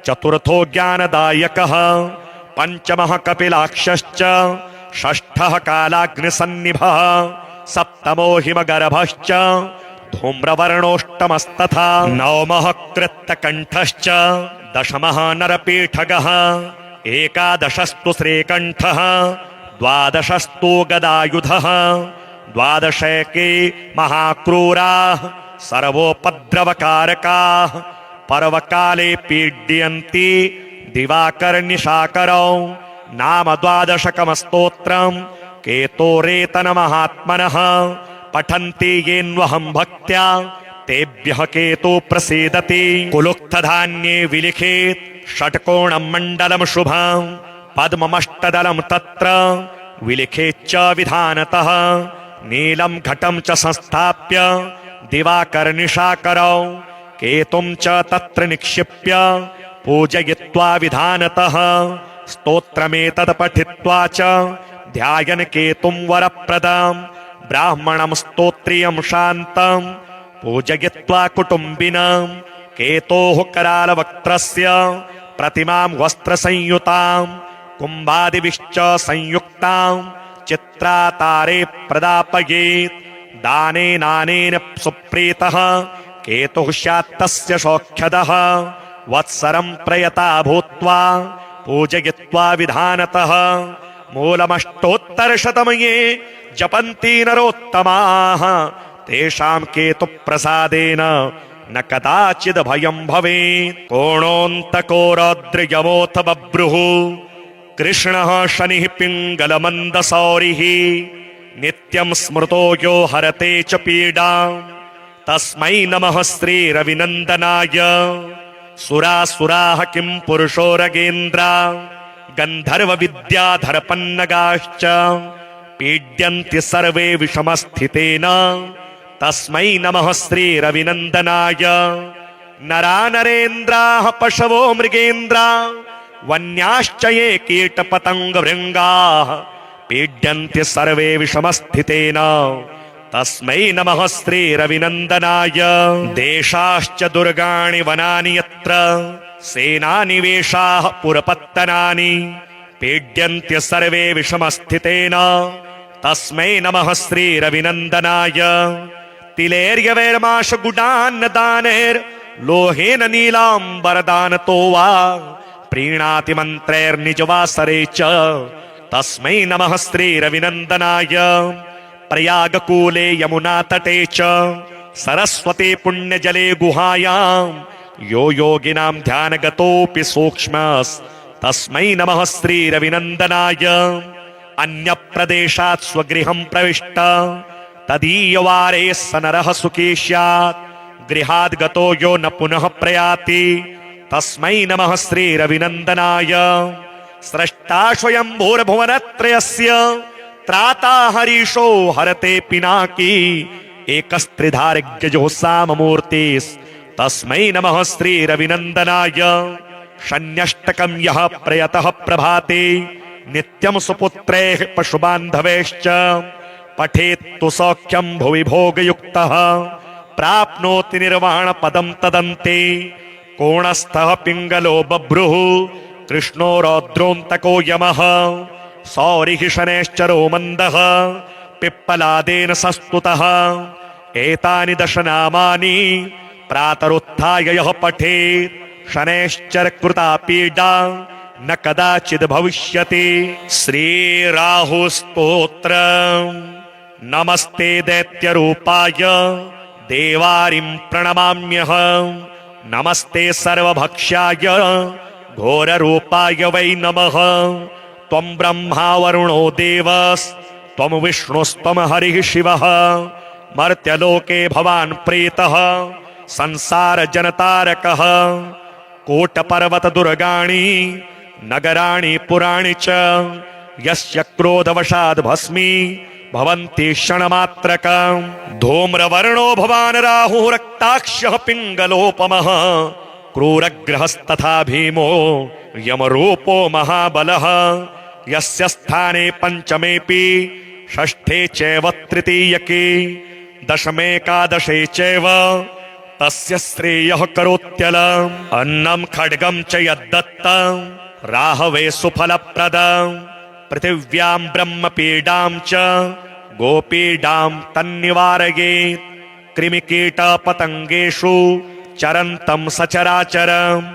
चतुर्थो ज्ञानदायकः पञ्चमः कपिलाक्षश्च षष्ठः कालाग्निसन्निभः सप्तमो हिमगर्भश्च धूम्रवर्णोष्टमस्तथा नवमः कृत्तकण्ठश्च दशमः नरपीठगः एकादशस्तु श्रीकण्ठः द्वादशस्तु गदायुधः द्वादशैके महाक्रूराः सर्वोपद्रवकारकाः पर्वकाले पीड्यन्ति दिवाकरनिशाकरौ नाम द्वादशकमस्तोत्रम् केतोरेतनमहात्मनः पठन्ति येन्वहं भक्त्या तेभ्यः केतु प्रसीदति कुलुक्तधान्ये विलिखेत् षट्कोणं मण्डलं शुभं पद्ममष्टदलं तत्र विलिखेच्च विधानतः नीलं घटं च संस्थाप्य दिवाकरनिशाकरौ केतुं च तत्र निक्षिप्य पूजयित्वा विधानतः स्तोत्रमेतत् पठित्वा च ध्यायन् केतुं वरप्रदम् ब्राह्मणं स्तोत्रियं शान्तं पूजयित्वा कुटुम्बिनं केतोः करालवक्त्रस्य प्रतिमां वस्त्रसंयुतां कुम्भादिभिश्च संयुक्तां चित्रातारे प्रदापयेत् दानेनानेन सुप्रीतः केतुः स्यात्तस्य सौख्यदः वत्सरं प्रयता भूत्वा पूजयित्वा विधानतः मूलमष्टोत्तरशतमये जपन्ति नरोत्तमाः तेषां केतुप्रसादेन न कदाचिद् भयं भवेत् कोणोऽन्तको रौद्रयमोऽथ बभ्रुः कृष्णः शनिः पिङ्गलमन्दसौरिः नित्यं स्मृतो यो हरते च पीडाम् तस्मै नमः श्रीरविनन्दनाय सुरासुराः किं पुरुषो रगेन्द्रा गन्धर्वविद्याधरपन्नगाश्च पीड्यन्ति सर्वे विषमस्थितेन तस्मै नमः श्रीरविनन्दनाय नरा नरेन्द्राः पशवो मृगेन्द्रा वन्याश्च ये कीटपतङ्गभृङ्गाः पीड्यन्ति सर्वे विषमस्थितेन तस्मै नमः श्रीरविनन्दनाय देशाश्च दुर्गाणि वनानि यत्र सेनानिवेशाः पुरपत्तनानि पीड्यन्ति सर्वे विषमस्थितेन तस्मै नमः श्रीरविनन्दनाय तिलेर्यवैर्माशगुडान्नदानैर्लोहेन नीलाम्बरदानतो वा प्रीणाति मन्त्रैर्निजवासरे च तस्मै नमः श्रीरविनन्दनाय प्रयागकूले यमुनातटे च सरस्वती पुण्यजले गुहायां यो योगिनां ध्यानगतोऽपि सूक्ष्मस्तस्मै नमः श्रीरविनन्दनाय अन्यप्रदेशात् स्वगृहं प्रविष्ट तदीयवारे स नरः सुखी स्यात् गृहाद् गतो यो न पुनः प्रयाति तस्मै नमः श्रीरविनन्दनाय। स्रष्टा स्वयंभूर्भुवनत्रयस्य त्राता हरीशो हरते पिनाकी एकस्त्रिधारिज्ञजो साममूर्तिस्तस्मै नमः श्रीरविनन्दनाय। शन्यष्टकं यः प्रयतः प्रभाते नित्यं सुपुत्रैः पशुबान्धवैश्च पठेत्तु सौख्यं भुवि भोगयुक्तः प्राप्नोति निर्वाणपदं तदन्ते। कोणस्थः पिङ्गलो बभ्रुः कृष्णो रौद्रोऽन्तको यमः सौरिः शनैश्चरो मन्दः पिप्पलादेन सस्तुतः। एतानि दशनामानि प्रातरुत्थाय यः पठेत् शनैश्चरकृता पीडा न कदाचिद् भविष्यति। श्रीराहुस्तोत्रम्। नमस्ते दैत्यरूपाय देवारिं प्रणमाम्यहं। नमस्ते सर्वभक्ष्याय घोररूपाय वै नमः। त्वं ब्रह्मा वरुणो देवस्त्वं विष्णुस्त्वं हरिः शिवः। मर्त्यलोके भवान् प्रीतः संसारजनतारकः। कोटपर्वतदुर्गाणि नगराणि पुराणि च यस्य क्रोधवशाद् भस्मी भवन्ति क्षणमात्रकम्। धूम्रवर्णो भवान् राहुः रक्ताक्षः पिङ्गलोपमः क्रूरग्रहस्तथा भीमो यमरूपो महाबलः। यस्य स्थाने पञ्चमेऽपि षष्ठे चैव तृतीयके दशमेकादशे चैव तस्य श्रेयः करोत्यलम्। अन्नं खड्गं च यद्दत्तं राहवे सुफलप्रदम्। पृथिव्यां ब्रह्मपीडां च गोपीडां तन्निवारयेत्। कृमिकीटपतङ्गेषु चरन्तं सचराचरम्।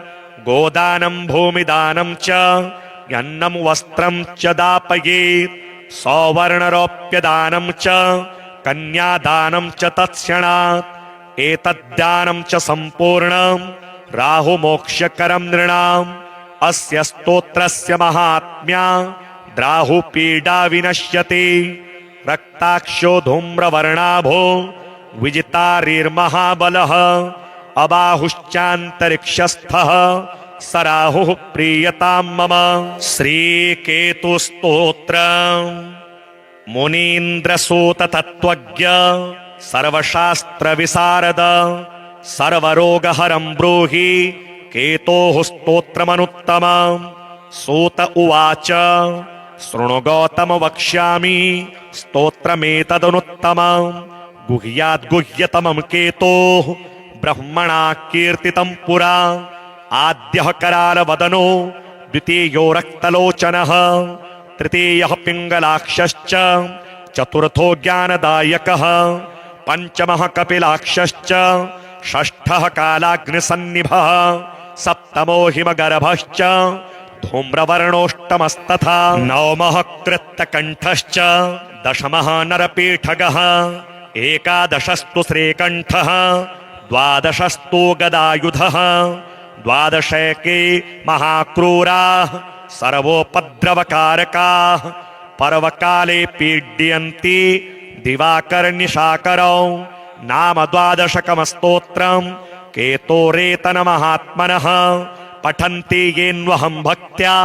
गोदानं भूमिदानं च अन्नं वस्त्रं च दापयेत्। सौवर्णरौप्यदानं च कन्यादानं च तत्क्षणात्। एतद्दानं च सम्पूर्णं राहुमोक्षकरं नृणाम्। अस्य स्तोत्रस्य महात्म्या द्राहुपीडा विनश्यति। रक्ताक्षो धूम्रवर्णाभो विजितारिर्महाबलः। अबाहुश्चान्तरिक्षस्थः स राहुः प्रीयतां मम। श्रीकेतुस्तोत्रम्। मुनीन्द्रसूततत्त्वज्ञ सर्वशास्त्रविशारद सर्वरोगहरं ब्रूहि केतोः स्तोत्रमनुत्तमम्। सूत उवाच शृणु गौतम वक्ष्यामि स्तोत्रमेतदनुत्तमम्। गुह्याद्गुह्यतमं केतोः ब्रह्मणा कीर्तितं पुरा। आद्यः करालवदनो द्वितीयो रक्तलोचनः तृतीयः पिङ्गलाक्षश्च चतुर्थो ज्ञानदायकः पञ्चमः कपिलाक्षश्च षष्ठः कालाग्निसन्निभः सप्तमो हिमगर्भश्च धूम्रवर्णोष्टमस्तथा नवमः कृत्तकण्ठश्च दशमः नरपीठगः एकादशस्तु श्रीकण्ठः द्वादशस्तु गदायुधः द्वादशैके महाक्रूराः सर्वोपद्रवकारकाः पर्वकाले पीड्यन्ति दिवाकरनिशाकरौ नाम द्वादशकमस्तोत्रम् केतोरेतनमहात्मनः पठन्ति येन्वहं भक्त्या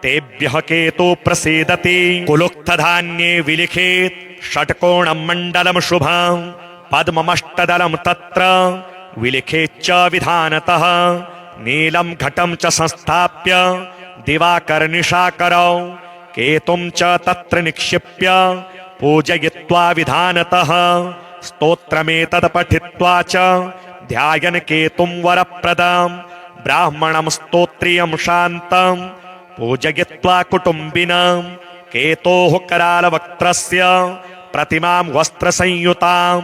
तेभ्यः केतु प्रसीदति कुलुक्तधान्ये विलिखेत् षट्कोणं मण्डलं शुभं पद्ममष्टदलं तत्र विलिखेच्च विधानतः नीलं घटं च संस्थाप्य दिवाकरनिशाकरौ केतुं च तत्र निक्षिप्य पूजयित्वा विधानतः स्तोत्रमेतत् पठित्वा च ध्यायन् केतुं वरप्रदम् ब्राह्मणं स्तोत्रियं शान्तं पूजयित्वा कुटुम्बिनं केतोः करालवक्त्रस्य प्रतिमां वस्त्रसंयुतां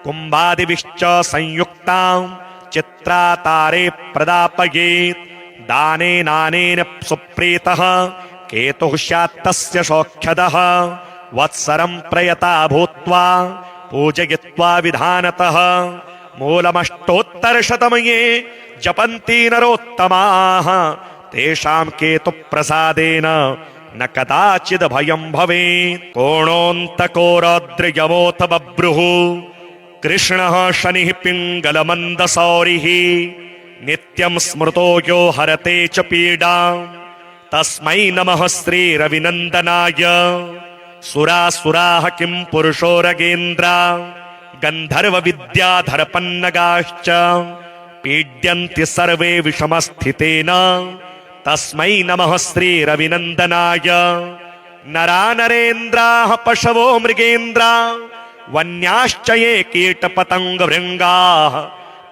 कुम्भादिभिश्च संयुक्तां चित्रातारे प्रदापयेत् दानेनानेन सुप्रीतः केतुः स्यात्तस्य सौख्यदः वत्सरं प्रयता भूत्वा पूजयित्वा विधानतः मूलमष्टोत्तरशतमये जपन्ति नरोत्तमाः तेषां केतुप्रसादेन न कदाचिद् भयं भवेत् कोणोऽन्तको रौद्रयमोऽथ बभ्रुः कृष्णः शनिः पिङ्गलमन्दसौरिः नित्यं स्मृतो यो हरते च पीडां तस्मै नमः श्रीरविनन्दनाय। सुरासुराः किं पुरुषो रगेन्द्रा गन्धर्वविद्याधरपन्नगाश्च पीड्यन्ति सर्वे विषमस्थितेन तस्मै नमः श्रीरविनन्दनाय। नरा नरेन्द्राः पशवो मृगेन्द्रा वन्याश्च ये कीटपतङ्गभृङ्गाः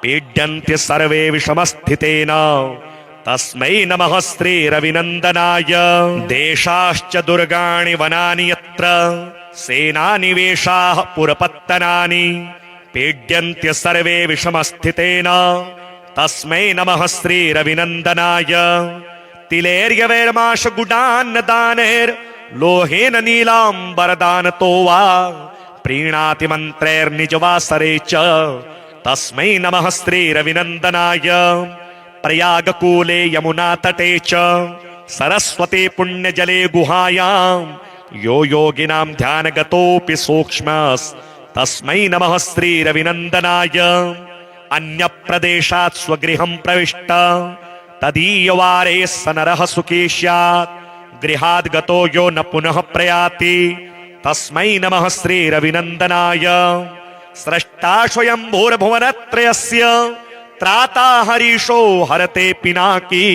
पीड्यन्ति सर्वे विषमस्थितेन तस्मै नमः श्रीरविनन्दनाय। देशाश्च दुर्गाणि वनानि यत्र सेनानिवेशाः पुरपत्तनानि पीड्यन्ति सर्वे विषमस्थितेन तस्मै नमः श्रीरविनन्दनाय। तिलेर्यवैर्माशगुडान्नदानैर्लोहेन नीलाम्बरदानतो वा प्रीणाति मन्त्रैर्निजवासरे च तस्मै नमः श्रीरविनन्दनाय। प्रयागकूले यमुनातटे च सरस्वती पुण्यजले गुहायां यो योगिनां ध्यानगतोऽपि सूक्ष्मस्तस्मै नमः श्रीरविनन्दनाय। अन्यप्रदेशात् स्वगृहं प्रविष्ट तदीयवारे स नरः सुखी स्यात् गृहाद् गतो यो न पुनः प्रयाति तस्मै नमः श्रीरविनन्दनाय। स्रष्टा स्वयंभूर्भुवनत्रयस्य त्राता हरीशो हरते पिनाकी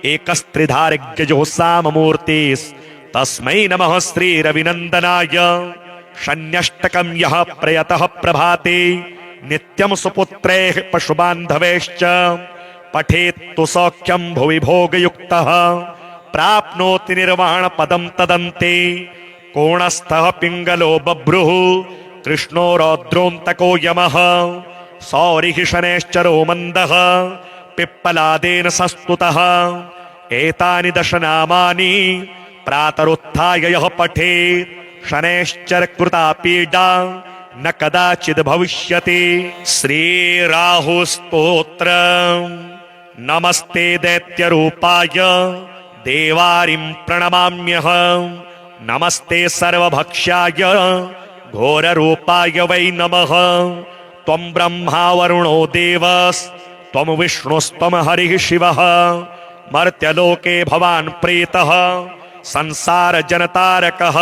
एकस्त्रिधारिज्ञजो साममूर्तिस्तस्मै नमः श्रीरविनन्दनाय। शन्यष्टकं यः प्रयतः प्रभाते नित्यं सुपुत्रैः पशुबान्धवैश्च पठेत्तु सौख्यं भुवि भोगयुक्तः प्राप्नोति निर्वाणपदं तदन्ते। कोणस्थः पिङ्गलो बभ्रुः कृष्णो रौद्रोऽन्तको यमः सौरिः शनैश्चरो मन्दः पिप्पलादेन संस्तुतः। एतानि दशनामानि प्रातरुत्थाय यः पठेत् शनैश्चर कृता पीडा न कदाचिद् भविष्यति। श्रीराहुस्तोत्र। नमस्ते दैत्यरूपाय देवारिं प्रणमाम्यहम्। नमस्ते सर्वभक्ष्याय घोररूपाय वै नमः। त्वं ब्रह्मा वरुणो देवस्त्वं विष्णुस्त्वं हरिः शिवः। मर्त्यलोके भवान् प्रेतः संसारजनतारकः।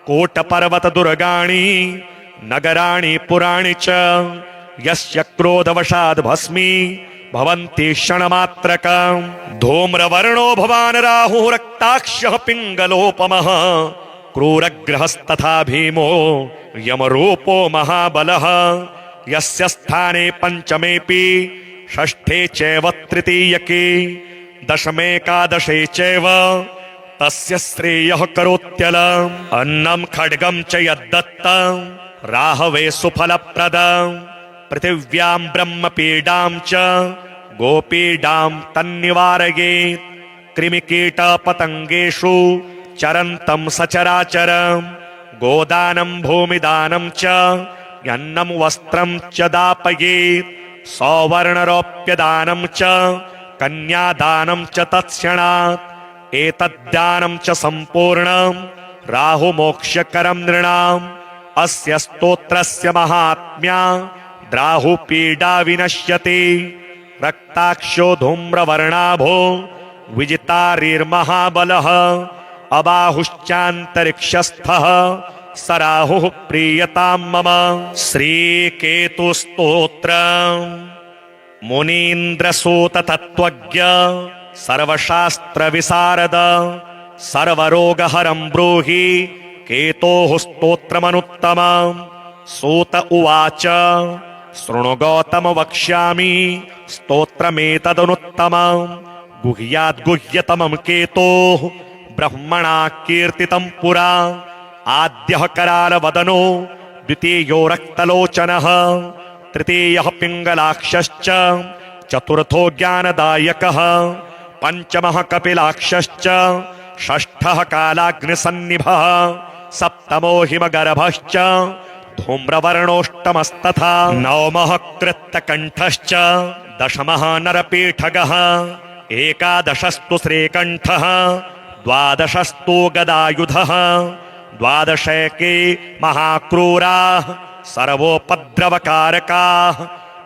कोटपर्वतदुर्गाणि नगराणि पुराणि च यस्य क्रोधवशाद् भस्मी भवन्ति क्षणमात्रकम्। धूम्रवर्णो भवान् राहुः रक्ताक्षः पिङ्गलोपमः। क्रूरग्रहस्तथा भीमो यमरूपो महाबलः। यस्य स्थाने पञ्चमेऽपि षष्ठे चैव तृतीयके दशमेकादशे चैव तस्य श्रेयः करोत्यलम्। अन्नं खड्गं च यद्दत्तं राहवे सुफलप्रदम्। पृथिव्यां ब्रह्मपीडां च गोपीडां तन्निवारयेत्। कृमिकीटपतङ्गेषु चरन्तं सचराचरम्। गोदानं भूमिदानं च अन्नं वस्त्रं च दापयेत्। सौवर्णरौप्यदानं च कन्यादानं च तत्क्षणात्। एतद्दानं च सम्पूर्णं राहुमोक्षकरं नृणाम्। अस्य स्तोत्रस्य महात्म्या राहुपीडा विनश्यति। रक्ताक्षो धूम्रवर्णाभो विजितारिर्महाबलः। अबाहुश्चान्तरिक्षस्थः स राहुः प्रीयतां मम। श्रीकेतुस्तोत्र। मुनीन्द्रसूत तत्त्वज्ञ सर्वशास्त्रविशारद सर्वरोगहरं ब्रूहि केतोः स्तोत्रमनुत्तमम्। सूत उवाच शृणु गौतम वक्ष्यामि स्तोत्रमेतदनुत्तमम्। गुह्याद्गुह्यतमं केतोः ब्रह्मणा कीर्तितं पुरा। आद्यः करालवदनो द्वितीयो रक्तलोचनः तृतीयः पिङ्गलाक्षश्च चतुर्थो ज्ञानदायकः पञ्चमः कपिलाक्षश्च षष्ठः कालाग्निसन्निभः सप्तमो हिमगर्भश्च धूम्रवर्णोष्टमस्तथा नवमः कृत्तकण्ठश्च दशमः नरपीठगः एकादशस्तु श्रीकण्ठः द्वादशस्तु गदायुधः द्वादशैके महाक्रूराः सर्वोपद्रवकारकाः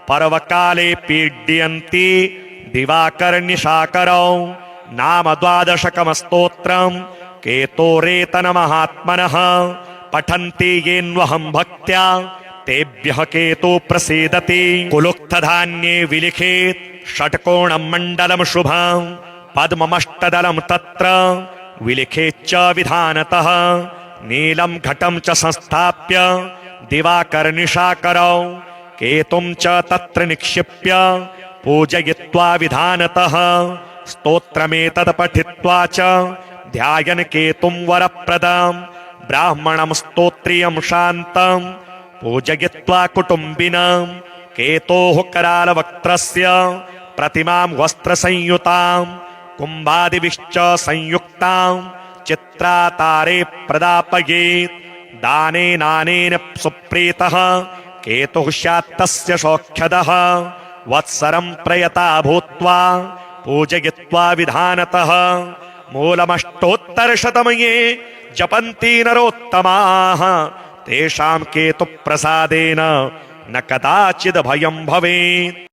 पर्वकाले पीड्यन्ति दिवाकरनिशाकरौ नाम 12 स्तोत्रम् केतोरेतनमहात्मनः पठन्ति येन्वहं भक्त्या तेभ्यः केतु प्रसीदति। कुलुक्तधान्ये विलिखेत् षट्कोणं मण्डलं शुभं पद्ममष्टदलं तत्र विलिखेच्च विधानतः नीलं घटं च संस्थाप्य दिवाकरनिशाकरौ केतुं च तत्र निक्षिप्य पूजयित्वा विधानतः स्तोत्रमेतत् पठित्वा च ध्यायन् केतुं वरप्रदं ब्राह्मणं स्तोत्रियं शान्तं पूजयित्वा कुटुम्बिनं केतोः करालवक्त्रस्य प्रतिमां वस्त्रसंयुतां कुम्भादिभिश्च संयुक्तां चित्रातारे प्रदापयेत्। दानेनानेन सुप्रीतः केतुः स्यात् तस्य सौख्यदः वत्सरं प्रयता भूत्वा पूजयित्वा विधानतः मूलमष्टोत्तरशतमये जपन्ति नरोत्तमाः तेषां केतुप्रसादेन न कदाचिद् भयं भवेत्।